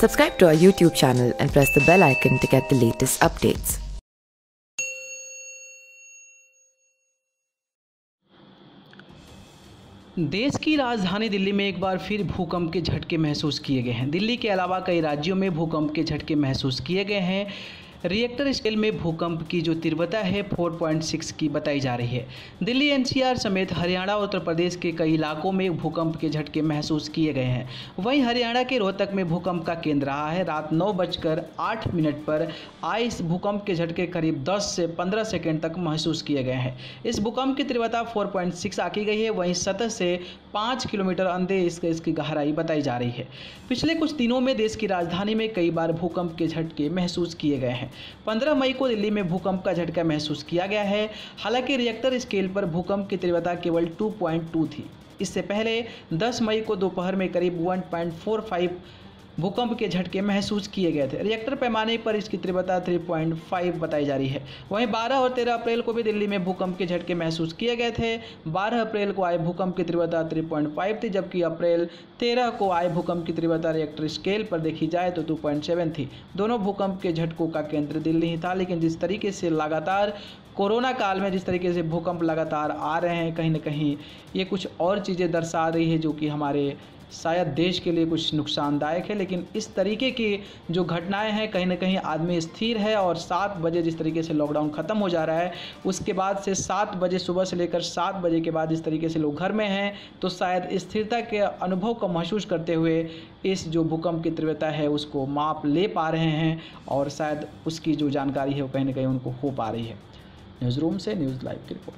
Subscribe to our YouTube channel and press the bell icon to get the latest updates. देश की राजधानी दिल्ली में एक बार फिर भूकंप के झटके महसूस किए गए हैं। दिल्ली के अलावा कई राज्यों में भूकंप के झटके महसूस किए गए हैं। रिएक्टर स्केल में भूकंप की जो तीव्रता है 4.6 की बताई जा रही है। दिल्ली एनसीआर समेत हरियाणा और उत्तर प्रदेश के कई इलाकों में भूकंप के झटके महसूस किए गए हैं। वहीं हरियाणा के रोहतक में भूकंप का केंद्र रहा है। रात 9:08 पर आए इस भूकंप के झटके करीब 10 से 15 सेकेंड तक महसूस किए गए हैं। इस भूकंप की तीव्रता 4.6 आंकी गई है। वहीं सतह से 5 किलोमीटर अंदर इसकी गहराई बताई जा रही है। पिछले कुछ दिनों में देश की राजधानी में कई बार भूकंप के झटके महसूस किए गए हैं। 15 मई को दिल्ली में भूकंप का झटका महसूस किया गया है। हालांकि रिएक्टर स्केल पर भूकंप की तीव्रता केवल 2.2 थी। इससे पहले 10 मई को दोपहर में करीब 1.45 भूकंप के झटके महसूस किए गए थे। रिएक्टर पैमाने पर इसकी तीव्रता 3.5 बताई जा रही है। वहीं 12 और 13 अप्रैल को भी दिल्ली में भूकंप के झटके महसूस किए गए थे। 12 अप्रैल को आए भूकंप की तीव्रता 3.5 थी, जबकि अप्रैल 13 को आए भूकंप की तीव्रता रिएक्टर स्केल पर देखी जाए तो 2.7 थी। दोनों भूकंप के झटकों का केंद्र दिल्ली ही था। लेकिन जिस तरीके से लगातार कोरोना काल में जिस तरीके से भूकंप लगातार आ रहे हैं, कहीं ना कहीं ये कुछ और चीज़ें दर्शा रही है जो कि हमारे शायद देश के लिए कुछ नुकसानदायक है। लेकिन इस तरीके की जो घटनाएं हैं, कहीं ना कहीं आदमी स्थिर है। और 7 बजे जिस तरीके से लॉकडाउन ख़त्म हो जा रहा है, उसके बाद से 7 बजे सुबह से लेकर 7 बजे के बाद इस तरीके से लोग घर में हैं, तो शायद स्थिरता के अनुभव को महसूस करते हुए इस जो भूकंप की तीव्रता है उसको माप ले पा रहे हैं और शायद उसकी जो जानकारी है वो कहीं ना कहीं उनको हो पा रही है। न्यूज़ रूम से न्यूज़ लाइव की रिपोर्ट।